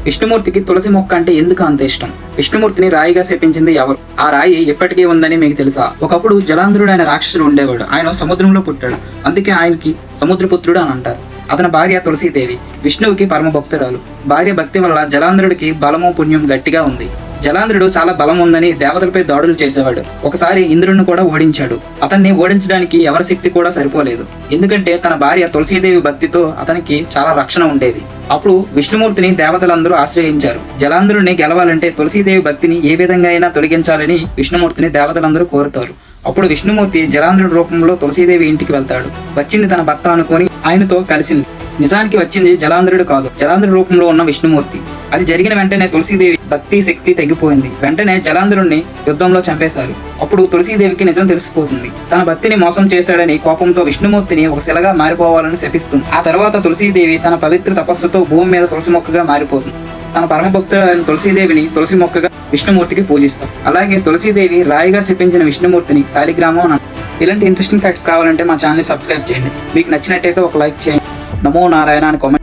విష్ణుమూర్తికి తులసి మొక్క అంటే ఎందుకు అంత ఇష్టం? విష్ణుమూర్తిని రాయిగా శపించింది ఎవరు? ఆ రాయి ఎప్పటికీ ఉందని మీకు తెలుసా? ఒకప్పుడు జలాంధ్రుడు అనే రాక్షసుడు ఉండేవాడు. ఆయన సముద్రంలో పుట్టాడు. అందుకే ఆయనకి సముద్రపుత్రుడు అని అంటారు. అతని భార్య తులసీదేవి విష్ణువుకి పరమ భక్తురాలు. భార్య భక్తి వల్ల జలాంధ్రుడికి బలము పుణ్యం గట్టిగా ఉంది. జలాంధ్రుడు చాలా బలం ఉందని దేవతలపై దాడులు చేసేవాడు. ఒకసారి ఇంద్రుడిని కూడా ఓడించాడు. అతన్ని ఓడించడానికి ఎవరి శక్తి కూడా సరిపోలేదు. ఎందుకంటే తన భార్య తులసీదేవి భక్తితో అతనికి చాలా రక్షణ ఉండేది. అప్పుడు విష్ణుమూర్తిని దేవతలందరూ ఆశ్రయించారు. జలాంధ్రుడిని గెలవాలంటే తులసీదేవి భక్తిని ఏ విధంగా అయినా తొలగించాలని విష్ణుమూర్తిని దేవతలందరూ కోరుతారు. అప్పుడు విష్ణుమూర్తి జలాంధ్రుడి రూపంలో తులసీదేవి ఇంటికి వెళ్తాడు. వచ్చింది తన భర్త అనుకొని ఆయనతో కలిసింది. నిజానికి వచ్చింది జలాంధ్రుడు కాదు, జలాంధ్రుడి రూపంలో ఉన్న విష్ణుమూర్తి. అది జరిగిన వెంటనే తులసీదేవి భక్తి శక్తి తగ్గిపోయింది. వెంటనే జలాంధ్రుడిని యుద్ధంలో చంపేశారు. అప్పుడు తులసీదేవికి నిజం తెలిసిపోతుంది. తన భక్తిని మోసం చేశాడని కోపంతో విష్ణుమూర్తిని ఒక శిలగా మారిపోవాలని శపిస్తుంది. ఆ తర్వాత తులసీదేవి తన పవిత్ర తపస్సుతో భూమి మీద తులసి మొక్కగా మారిపోతుంది. తన పరమ భక్తుడైన తులసీదేవిని తులసి మొక్కగా విష్ణుమూర్తికి పూజిస్తాం. అలాగే తులసీదేవి రాయిగా శపించిన విష్ణుమూర్తిని శాలిగ్రామం అని అంటారు. ఇలాంటి ఇంట్రెస్టింగ్ ఫ్యాక్ట్స్ కావాలంటే మా ఛానల్ సబ్స్క్రైబ్ చేయండి. మీకు నచ్చినట్టయితే ఒక లైక్ చేయండి. నమో నారాయణ అని కామెంట్